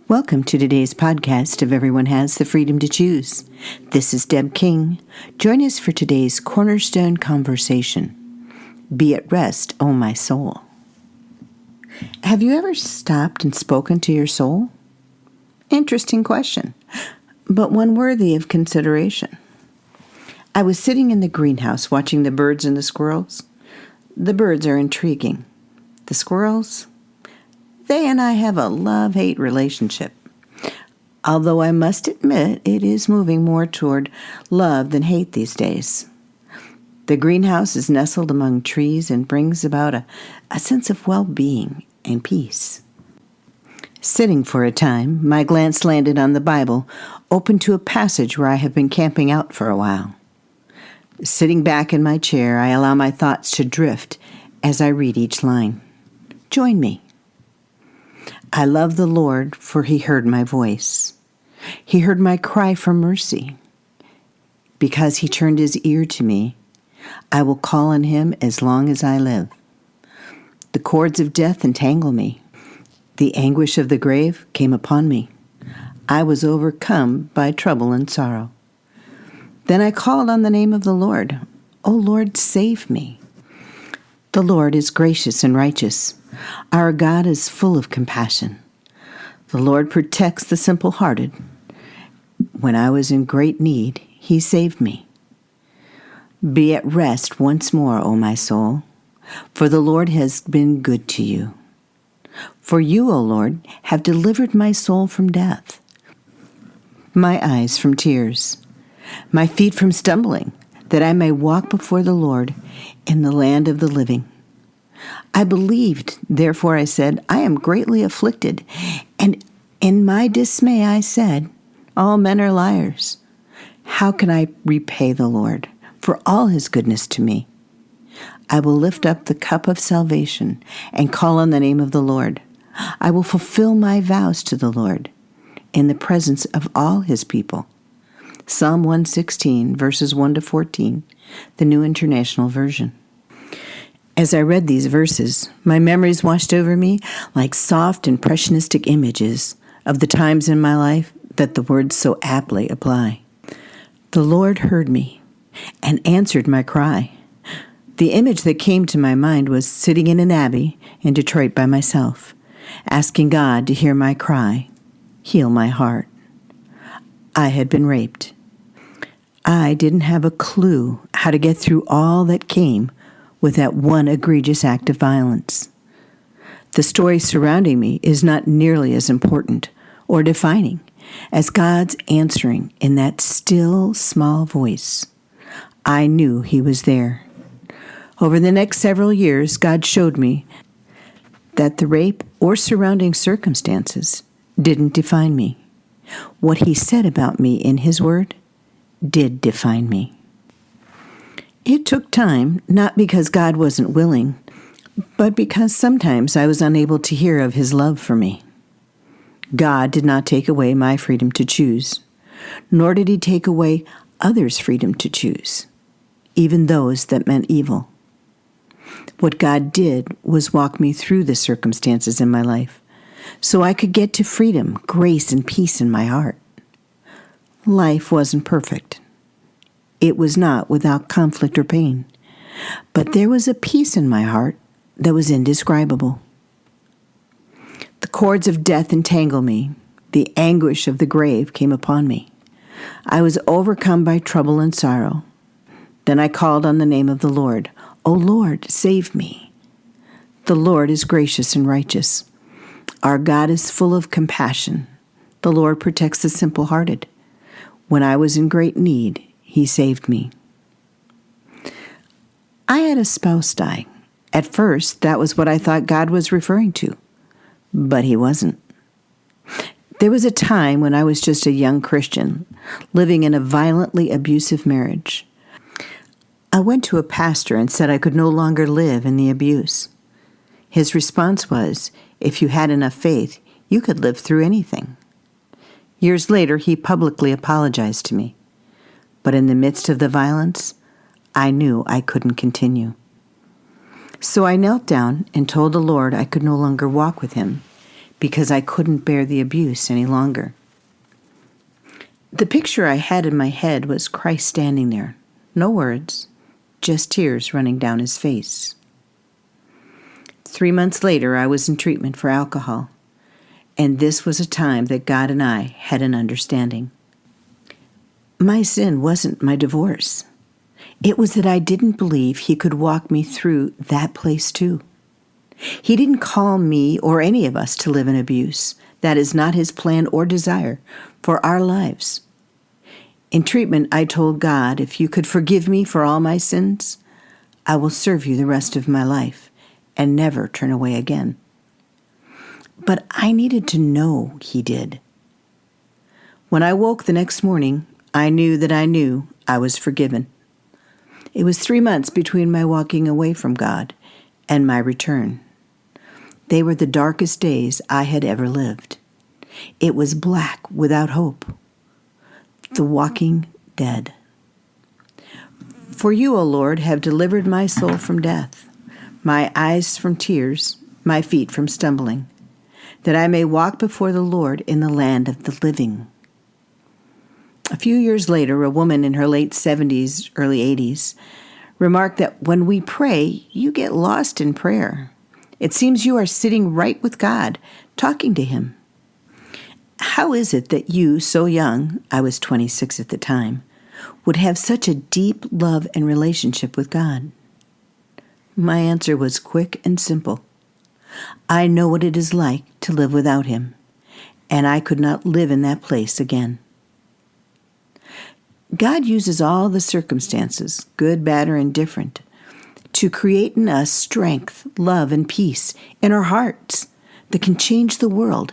Welcome to today's podcast of Everyone Has the Freedom to Choose. This is Deb King. Join us for today's cornerstone conversation. Be at rest, O my soul. Have you ever stopped and spoken to your soul? Interesting question, but one worthy of consideration. I was sitting in the greenhouse watching the birds and the squirrels. The birds are intriguing. The squirrels? They and I have a love-hate relationship. Although I must admit it is moving more toward love than hate these days. The greenhouse is nestled among trees and brings about a sense of well-being and peace. Sitting for a time, my glance landed on the Bible, open to a passage where I have been camping out for a while. Sitting back in my chair, I allow my thoughts to drift as I read each line. Join me. I love the Lord, for he heard my voice. He heard my cry for mercy. Because he turned his ear to me, I will call on him as long as I live. The cords of death entangle me. The anguish of the grave came upon me. I was overcome by trouble and sorrow. Then I called on the name of the Lord. O Lord, save me. The Lord is gracious and righteous. Our God is full of compassion. The Lord protects the simple-hearted. When I was in great need, he saved me. Be at rest once more, O my soul, for the Lord has been good to you. For you, O Lord, have delivered my soul from death, my eyes from tears, my feet from stumbling, that I may walk before the Lord in the land of the living. I believed, therefore I said, I am greatly afflicted. And in my dismay I said, all men are liars. How can I repay the Lord for all his goodness to me? I will lift up the cup of salvation and call on the name of the Lord. I will fulfill my vows to the Lord in the presence of all his people. Psalm 116, verses 1 to 14, the New International Version. As I read these verses, my memories washed over me like soft impressionistic images of the times in my life that the words so aptly apply. The Lord heard me and answered my cry. The image that came to my mind was sitting in an abbey in Detroit by myself, asking God to hear my cry, heal my heart. I had been raped. I didn't have a clue how to get through all that came with that one egregious act of violence. The story surrounding me is not nearly as important or defining as God's answering in that still, small voice. I knew he was there. Over the next several years, God showed me that the rape or surrounding circumstances didn't define me. What he said about me in his word did define me. It took time, not because God wasn't willing, but because sometimes I was unable to hear of his love for me. God did not take away my freedom to choose, nor did he take away others' freedom to choose, even those that meant evil. What God did was walk me through the circumstances in my life so I could get to freedom, grace, and peace in my heart. Life wasn't perfect. It was not without conflict or pain, but there was a peace in my heart that was indescribable. The cords of death entangled me. The anguish of the grave came upon me. I was overcome by trouble and sorrow. Then I called on the name of the Lord. O Lord, save me. The Lord is gracious and righteous. Our God is full of compassion. The Lord protects the simple-hearted. When I was in great need, he saved me. I had a spouse die. At first, that was what I thought God was referring to, but he wasn't. There was a time when I was just a young Christian, living in a violently abusive marriage. I went to a pastor and said I could no longer live in the abuse. His response was, if you had enough faith, you could live through anything. Years later, he publicly apologized to me. But in the midst of the violence, I knew I couldn't continue. So I knelt down and told the Lord I could no longer walk with him because I couldn't bear the abuse any longer. The picture I had in my head was Christ standing there, no words, just tears running down his face. 3 months later, I was in treatment for alcohol, and this was a time that God and I had an understanding. My sin wasn't my divorce. It was that I didn't believe he could walk me through that place too. He didn't call me or any of us to live in abuse. That is not his plan or desire for our lives. In treatment, I told God, if you could forgive me for all my sins, I will serve you the rest of my life and never turn away again. But I needed to know he did. When I woke the next morning, I knew that I knew I was forgiven. It was 3 months between my walking away from God and my return. They were the darkest days I had ever lived. It was black without hope. The walking dead. For you, O Lord, have delivered my soul from death, my eyes from tears, my feet from stumbling, that I may walk before the Lord in the land of the living. A few years later, a woman in her late 70s, early 80s, remarked that when we pray, you get lost in prayer. It seems you are sitting right with God, talking to him. How is it that you, so young, I was 26 at the time, would have such a deep love and relationship with God? My answer was quick and simple. I know what it is like to live without him, and I could not live in that place again. God uses all the circumstances, good, bad, or indifferent, to create in us strength, love, and peace in our hearts that can change the world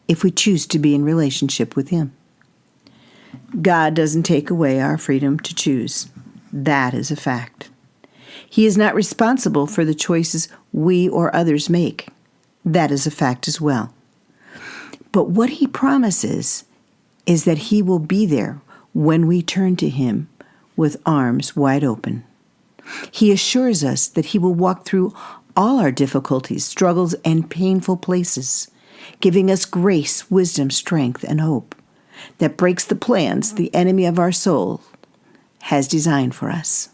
if we choose to be in relationship with him. God doesn't take away our freedom to choose. That is a fact. He is not responsible for the choices we or others make. That is a fact as well. But what he promises is that he will be there when we turn to him with arms wide open. He assures us that he will walk through all our difficulties, struggles, and painful places, giving us grace, wisdom, strength, and hope that breaks the plans the enemy of our soul has designed for us.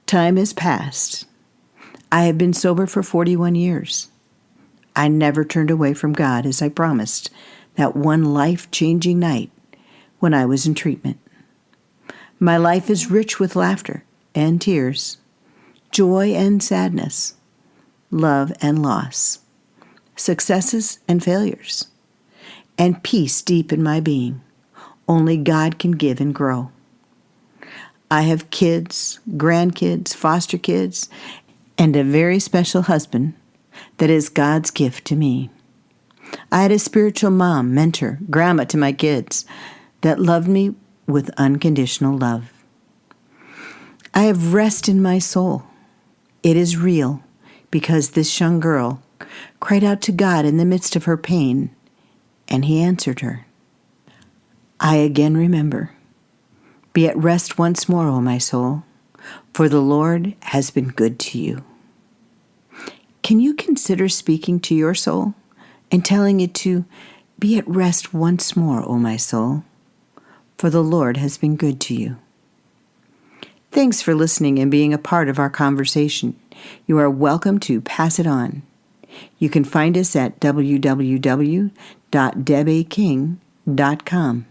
Time has passed. I have been sober for 41 years. I never turned away from God as I promised that one life-changing night when I was in treatment. My life is rich with laughter and tears, joy and sadness, love and loss, successes and failures, and peace deep in my being. Only God can give and grow. I have kids, grandkids, foster kids, and a very special husband that is God's gift to me. I had a spiritual mom, mentor, grandma to my kids that loved me with unconditional love. I have rest in my soul. It is real because this young girl cried out to God in the midst of her pain, and he answered her. I again remember, be at rest once more, O my soul, for the Lord has been good to you. Can you consider speaking to your soul and telling it to be at rest once more, O my soul, for the Lord has been good to you? Thanks for listening and being a part of our conversation. You are welcome to pass it on. You can find us at www.debaking.com.